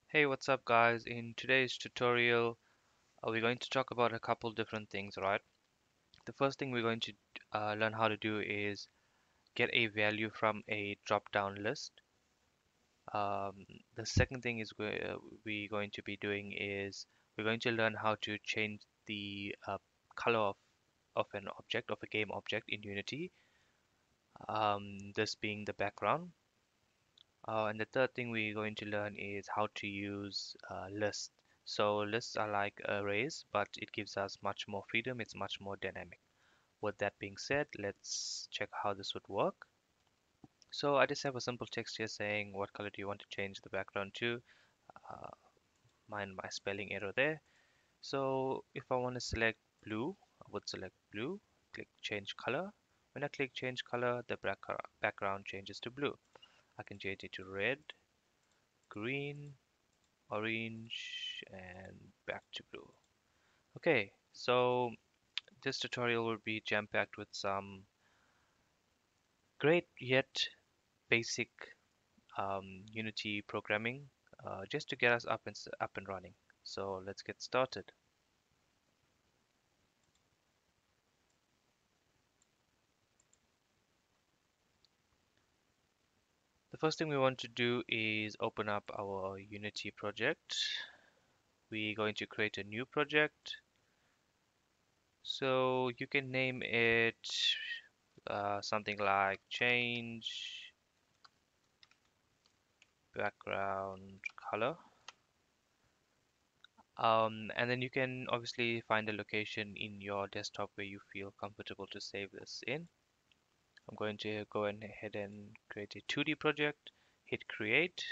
Hey, what's up guys? In today's tutorial, we're going to talk about a couple different things, right? The first thing we're going to learn how to do is get a value from a drop-down list. Um, the second thing is we're going to be doing is we're going to learn how to change the color of an object, of a game object in Unity, this being the background. And the third thing we're going to learn is how to use lists. So lists are like arrays, but it gives us much more freedom. It's much more dynamic. With that being said, let's check how this would work. So I just have a simple text here saying what color do you want to change the background to. Uh, Mind my spelling error there. So if I want to select blue, I would select blue, click change color. When I click change color, the background changes to blue. I can change it to red, green, orange, and back to blue. Okay, so this tutorial will be jam-packed with some great yet basic Unity programming just to get us up and running. So let's get started. The first thing we want to do is open up our Unity project. We're going to create a new project. So you can name it something like change background color. And then you can obviously find a location in your desktop where you feel comfortable to save this in. I'm going to go ahead and create a 2D project, hit create.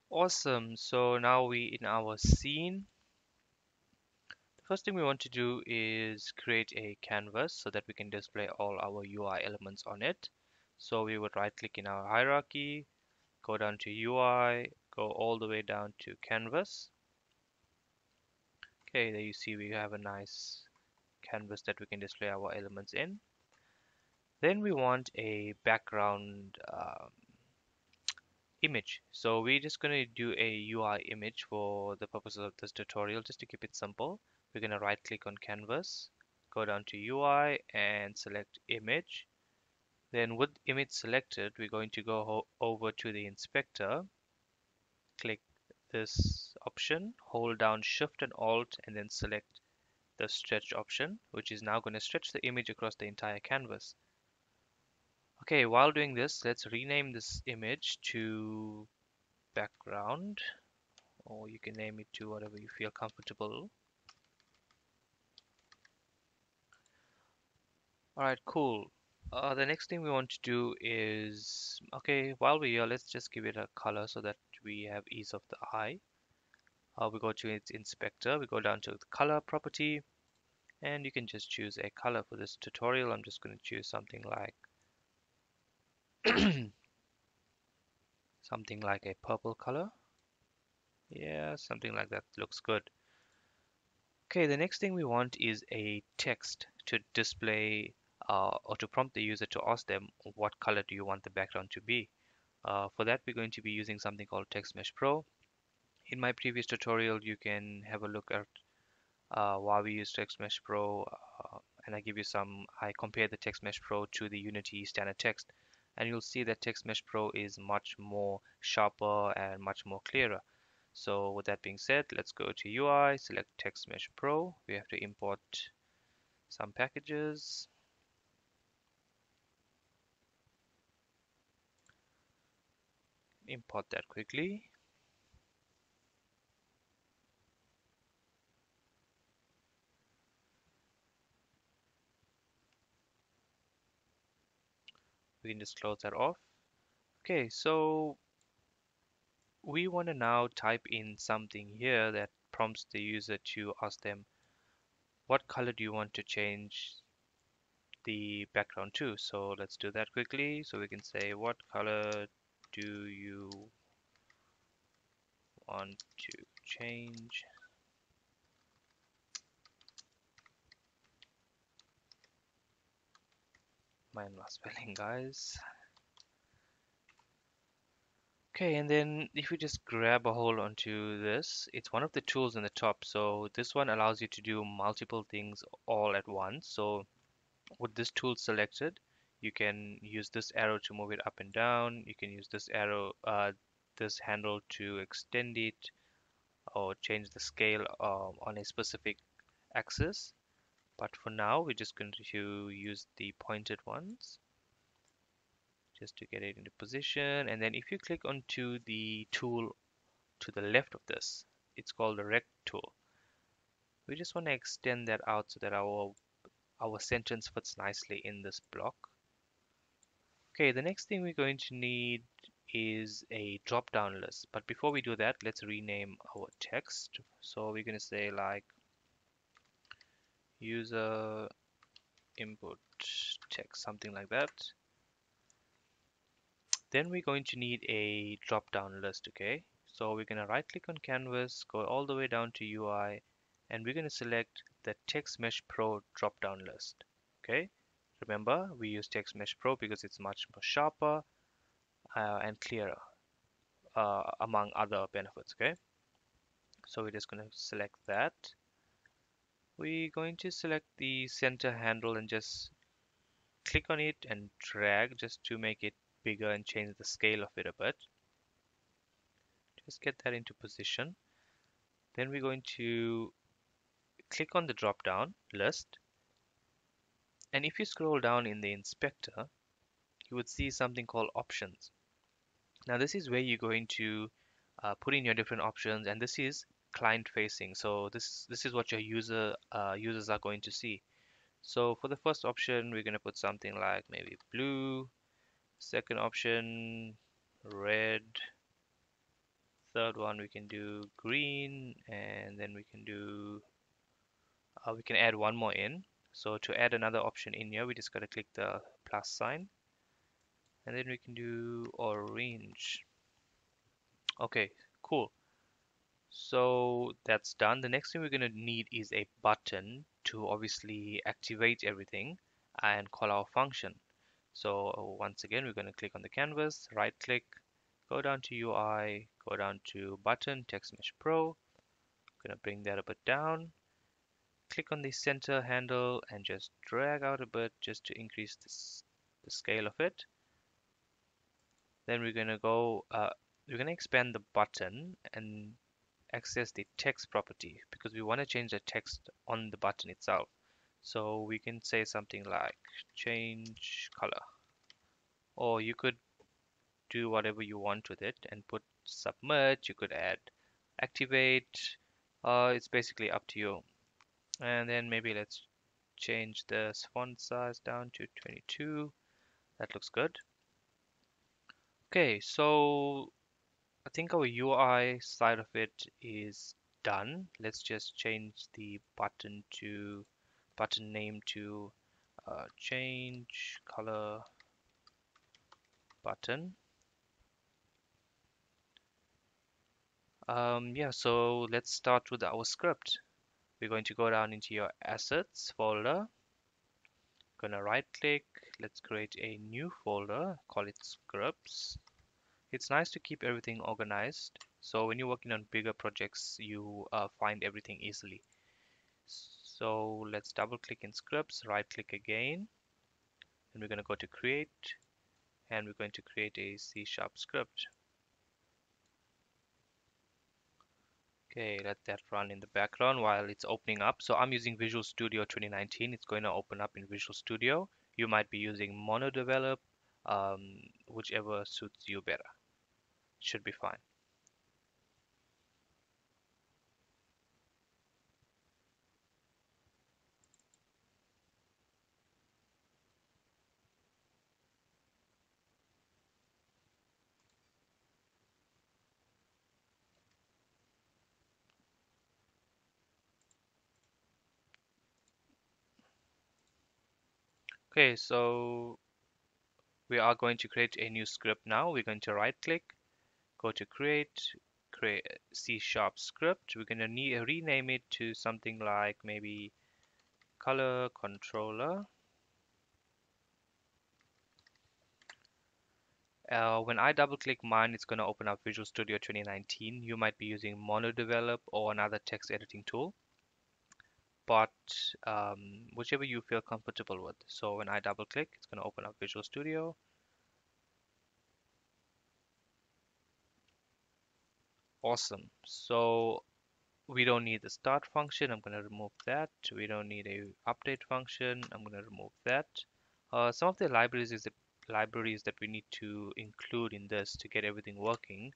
Awesome. So now we in our scene. The first thing we want to do is create a canvas so that we can display all our UI elements on it. So we would right click in our hierarchy, go down to UI, go all the way down to canvas. Okay, there you see we have a nice canvas that we can display our elements in. Then we want a background image. So we're just going to do a UI image for the purposes of this tutorial, just to keep it simple. We're going to right click on canvas, go down to UI and select image. Then with image selected, we're going to go over to the inspector, click this option, hold down Shift and Alt, and then select the stretch option, which is now going to stretch the image across the entire canvas. Okay, while doing this, let's rename this image to background, or you can name it to whatever you feel comfortable. All right, cool. The next thing we want to do is, okay, while we're here, let's just give it a color so that we have ease of the eye. We go to its inspector, we go down to the color property, and you can just choose a color for this tutorial. I'm just going to choose something like something like a purple color. Yeah, something like that looks good. Okay, the next thing we want is a text to display or to prompt the user to ask them what color do you want the background to be. For that, we're going to be using something called Text Mesh Pro. In my previous tutorial, you can have a look at why we use Text Mesh Pro, and I compare the Text Mesh Pro to the Unity standard text, and you'll see that Text Mesh Pro is much more sharper and much more clearer. So with that being said, let's go to UI, select Text Mesh Pro. We have to import some packages. import that quickly. We can just close that off. Okay, so we want to now type in something here that prompts the user to ask them what color do you want to change the background to. So let's do that quickly. So we can say what color do you want to change. Mind my spelling, guys. Okay, and then if you just grab a hold onto this, it's one of the tools in the top. So this one allows you to do multiple things all at once. So with this tool selected, you can use this arrow to move it up and down. You can use this arrow, this handle to extend it or change the scale on a specific axis. But for now, we're just going to use the pointed ones just to get it into position. And then if you click onto the tool to the left of this, it's called the rect tool. We just want to extend that out so that our sentence fits nicely in this block. Okay, the next thing we're going to need is a drop-down list. But before we do that, let's rename our text. So we're going to say like user input text, something like that. Then we're going to need a drop-down list, okay? So we're going to right-click on Canvas, go all the way down to UI, and we're going to select the Text Mesh Pro drop-down list, okay? Remember, we use Text Mesh Pro because it's much more sharper and clearer, among other benefits, okay? So we're just going to select that. We're going to select the center handle and just click on it and drag just to make it bigger and change the scale of it a bit. Just get that into position. Then we're going to click on the drop down list. And if you scroll down in the inspector, you would see something called options. Now this is where you're going to put in your different options, and this is client facing. So this is what your users are going to see. So for the first option, we're going to put something like maybe blue. Second option, red. Third one we can do green, and then we can add one more in. So to add another option in here, we just got to click the plus sign, and then we can do orange. Okay, cool. So that's done. The next thing we're going to need is a button to obviously activate everything and call our function. So once again, we're going to click on the canvas, right click, go down to UI, go down to button, Text Mesh Pro. I'm going to bring that a bit down. Click on the center handle and just drag out a bit just to increase the scale of it. Then we're going to expand the button and access the text property because we want to change the text on the button itself. So we can say something like change color, or you could do whatever you want with it and put submit. You could add activate. It's basically up to you. And then maybe let's change the font size down to 22. That looks good. Okay, so I think our UI side of it is done. Let's just change the button name to change color button. Yeah, so let's start with our script. We're going to go down into your assets folder. Gonna right click. Let's create a new folder. Call it scripts. It's nice to keep everything organized. So when you're working on bigger projects, you find everything easily. So let's double click in scripts, right click again, and we're going to go to create, and we're going to create a C# script. Okay, let that run in the background while it's opening up. So I'm using Visual Studio 2019. It's going to open up in Visual Studio. You might be using MonoDevelop, whichever suits you better. Should be fine. Okay, so we are going to create a new script now. We're going to right click, go to create C# script. We're going to rename it to something like maybe color controller. When I double click mine, it's going to open up Visual Studio 2019. You might be using MonoDevelop or another text editing tool, but whichever you feel comfortable with. So when I double click, it's going to open up Visual Studio. Awesome. So we don't need the start function. I'm going to remove that. We don't need a update function. I'm going to remove that. Some of the libraries that we need to include in this to get everything working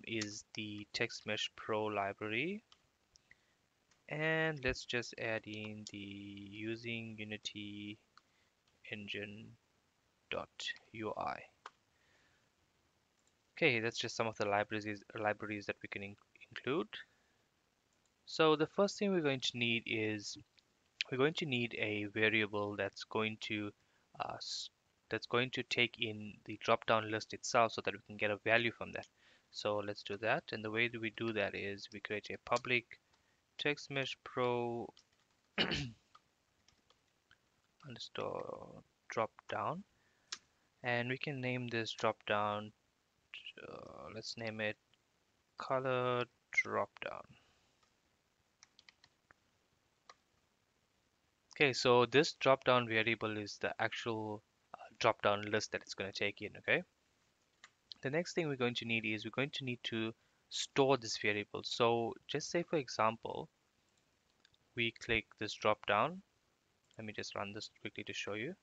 is the Text Mesh Pro library. And let's just add in the using Unity engine .ui. Okay, that's just some of the libraries that we can include. So the first thing we're going to need is we're going to need a variable uh, that's going to take in the drop-down list itself so that we can get a value from that. So let's do that. And the way that we do that is we create a public text mesh pro underscore drop down, and we can name this drop down. Let's name it color drop down. Okay, so this drop down variable is the actual drop down list that it's going to take in. Okay, the next thing we're going to need is we're going to need to store this variable. So just say for example, we click this drop down. Let me just run this quickly to show you.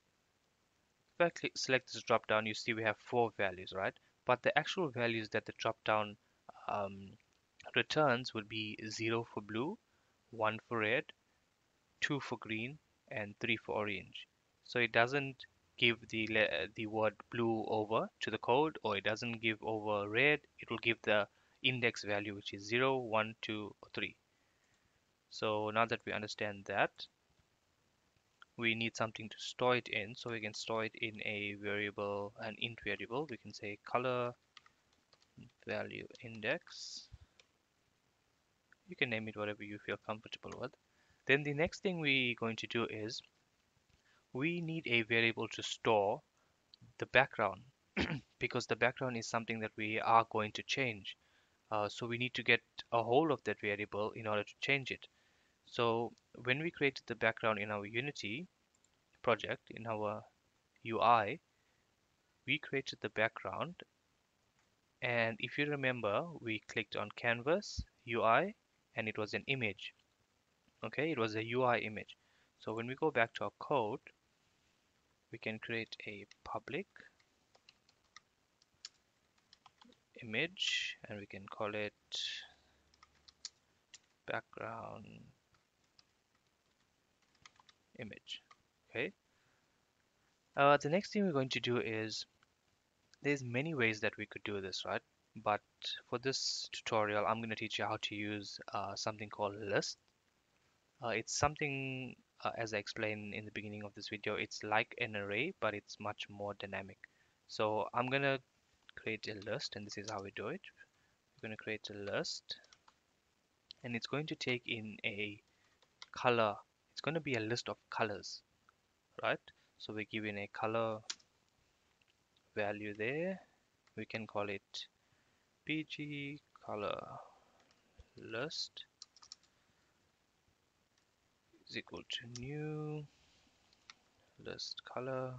If I select this drop down, you see we have 4 values, right? But the actual values that the drop down um, returns would be 0 for blue, 1 for red, 2 for green, and 3 for orange. So it doesn't give the word blue over to the code, or it doesn't give over red. It will give the index value, which is 0, 1, 2, or 3. So now that we understand that, we need something to store it in. So we can store it in a variable, an int variable. We can say color value index. You can name it whatever you feel comfortable with. Then the next thing we're going to do is we need a variable to store the background because the background is something that we are going to change. So we need to get a hold of that variable in order to change it. So when we created the background in our Unity project, in our UI, we created the background. And if you remember, we clicked on Canvas UI and it was an image. Okay, it was a UI image. So when we go back to our code, we can create a public image and we can call it background image. Okay. The next thing we're going to do is there's many ways that we could do this, right? But for this tutorial, I'm going to teach you how to use something called list. It's something, as I explained in the beginning of this video, it's like an array, but it's much more dynamic. So I'm going to create a list, and this is how we do it. We're going to create a list, and it's going to take in a color. It's going to be a list of colors, right? So we give in a color value there. We can call it pg color list is equal to new list color.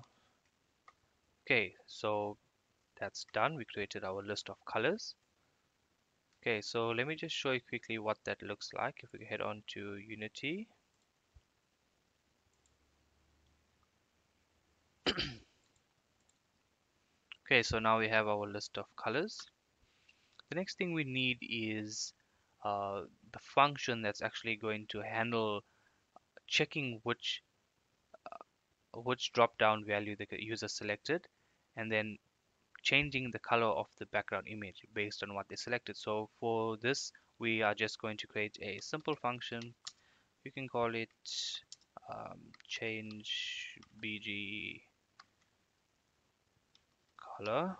Okay, so that's done. We created our list of colors. Okay, so let me just show you quickly what that looks like. If we head on to Unity, okay, so now we have our list of colors. The next thing we need is the function that's actually going to handle checking which drop down value the user selected, and then changing the color of the background image based on what they selected. So for this, we are just going to create a simple function. You can call it change bg color.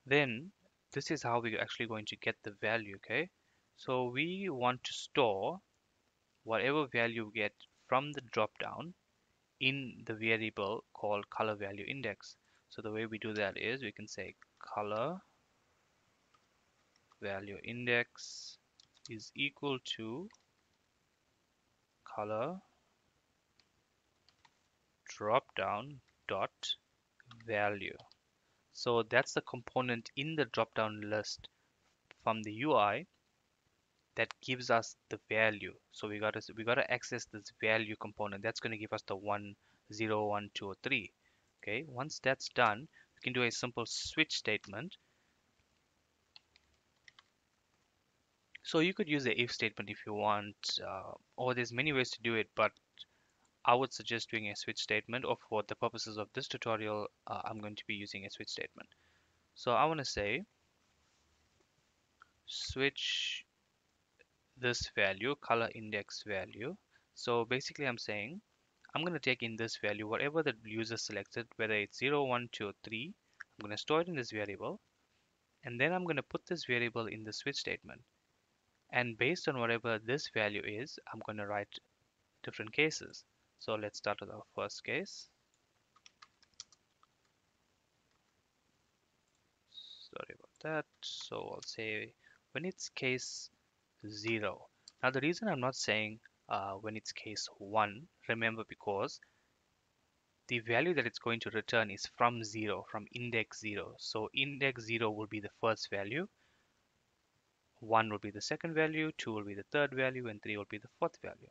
Then this is how we're actually going to get the value. Okay, so we want to store whatever value we get from the drop down in the variable called color value index. So the way we do that is we can say color value index is equal to color drop down dot value. So that's the component in the drop down list from the UI that gives us the value. So we gotta access this value component. That's going to give us the 1, 0, 1, 2, or 3. Okay, once that's done, we can do a simple switch statement. So you could use the if statement if you want, or there's many ways to do it, but I would suggest doing a switch statement, or for the purposes of this tutorial, I'm going to be using a switch statement. So I want to say switch this value, color index value. So basically I'm saying I'm going to take in this value, whatever the user selected, whether it's 0, 1, 2, or 3, I'm going to store it in this variable, and then I'm going to put this variable in the switch statement. And based on whatever this value is, I'm going to write different cases. So let's start with our first case. Sorry about that. So I'll say when it's case 0. Now the reason I'm not saying when it's case 1, remember, because the value that it's going to return is from 0, from index 0. So index 0 will be the first value, 1 will be the second value, 2 will be the third value, and 3 will be the fourth value.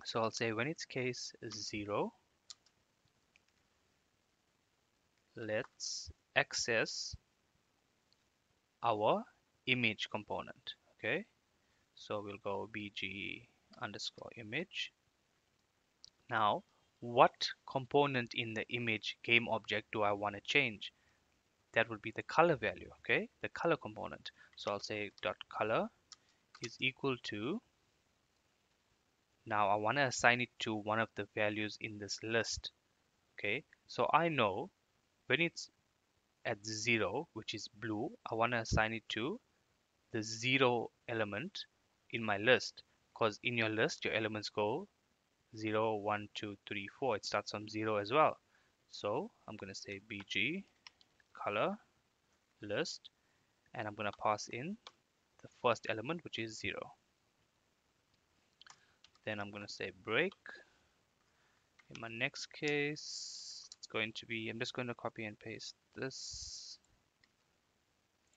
So I'll say when it's case 0, let's access our image component. Okay, so we'll go bg underscore image. Now, what component in the image game object do I want to change? That would be the color value. Okay, the color component. So I'll say dot color is equal to, now I want to assign it to one of the values in this list. Okay, so I know when it's at 0, which is blue, I want to assign it to the 0 element in my list, because in your list your elements go 0, 1, 2, 3, 4. It starts from 0 as well. So I'm going to say bg color list, and I'm going to pass in the first element, which is 0. Then I'm going to say break. In my next case, it's going to be, I'm just going to copy and paste this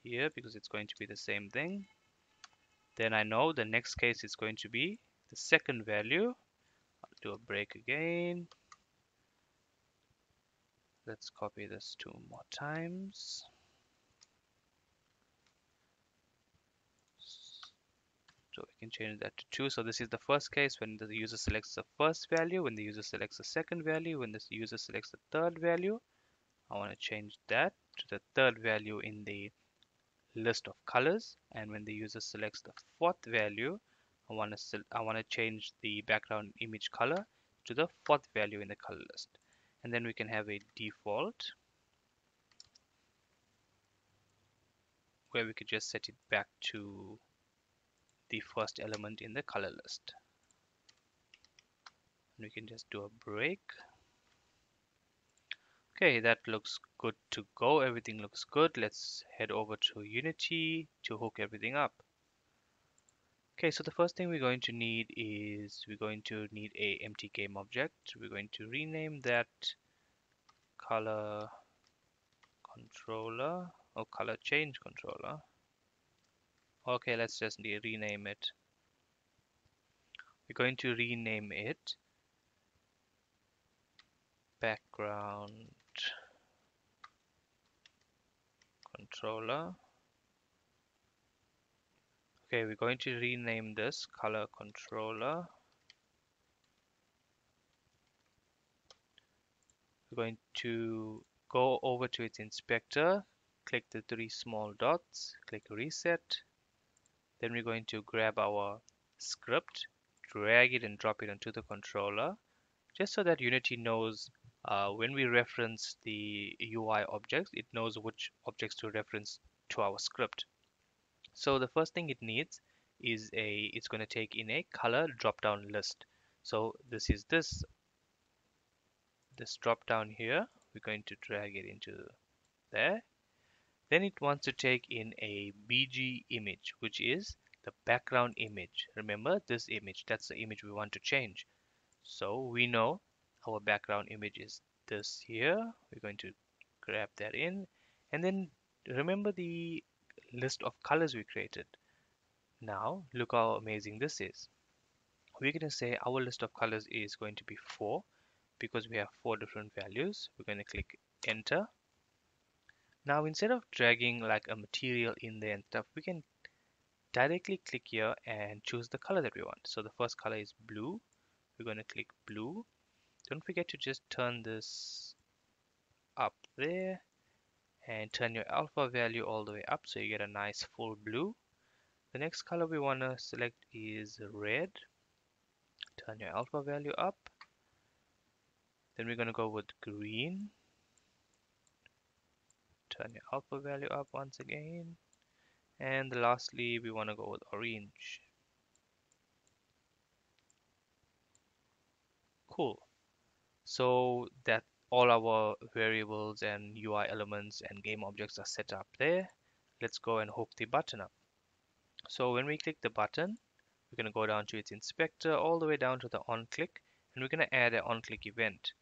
here because it's going to be the same thing. Then I know the next case is going to be the second value. I'll do a break again. Let's copy this 2 more times. So we can change that to 2. So this is the first case when the user selects the first value, when the user selects the second value, when the user selects the third value. I want to change that to the third value in the list of colors, and when the user selects the fourth value, I want to change the background image color to the fourth value in the color list. And then we can have a default where we could just set it back to the first element in the color list. And we can just do a break. Okay, that looks good to go. Everything looks good. Let's head over to Unity to hook everything up. Okay, so the first thing we're going to need is we're going to need a empty game object. We're going to rename that color controller or color change controller. Okay, let's just rename it. We're going to rename it background controller. Okay, we're going to rename this color controller. We're going to go over to its inspector, click the three small dots, click reset. Then we're going to grab our script, drag it and drop it onto the controller, just so that Unity knows when we reference the UI objects, it knows which objects to reference to our script. So the first thing it needs is it's going to take in a color drop-down list. So this drop down here, we're going to drag it into there. Then it wants to take in a BG image, which is the background image. Remember this image, that's the image we want to change. So we know our background image is this here. We're going to grab that in. And then remember the list of colors we created. Now look how amazing this is. We're going to say our list of colors is going to be 4 because we have 4 different values. We're going to click enter. Now instead of dragging like a material in there and stuff, we can directly click here and choose the color that we want. So the first color is blue. We're going to click blue. Don't forget to just turn this up there and turn your alpha value all the way up so you get a nice full blue. The next color we want to select is red. Turn your alpha value up. Then we're going to go with green. Turn your alpha value up once again. And lastly, we want to go with orange. Cool. So that all our variables and UI elements and game objects are set up there. Let's go and hook the button up. So when we click the button, we're going to go down to its inspector all the way down to the on click, and we're going to add an on click event.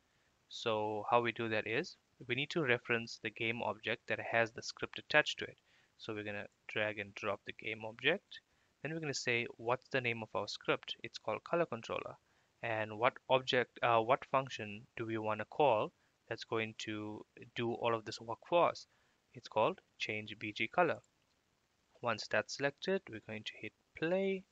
So how we do that is we need to reference the game object that has the script attached to it. So we're going to drag and drop the game object. Then we're going to say what's the name of our script. It's called color controller. And what function do we want to call that's going to do all of this work for us? It's called change BG color. Once that's selected, we're going to hit play.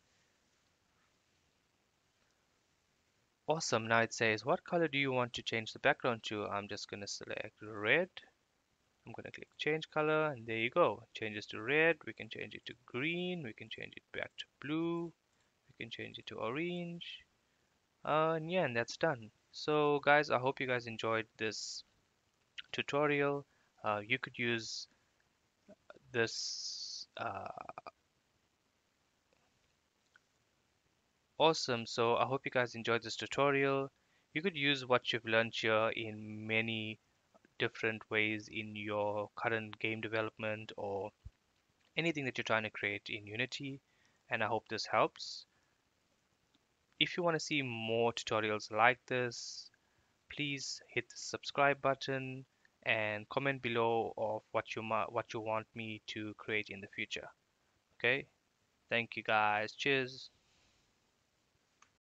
Awesome. Now it says, what color do you want to change the background to? I'm just going to select red. I'm going to click change color, and there you go. Changes to red. We can change it to green. We can change it back to blue. We can change it to orange. And yeah, and that's done. So guys, I hope you guys enjoyed this tutorial. You could use this. Awesome. So I hope you guys enjoyed this tutorial. You could use what you've learned here in many different ways in your current game development or anything that you're trying to create in Unity, and I hope this helps. If you want to see more tutorials like this, please hit the subscribe button and comment below of what you want me to create in the future. Okay? Thank you guys. Cheers.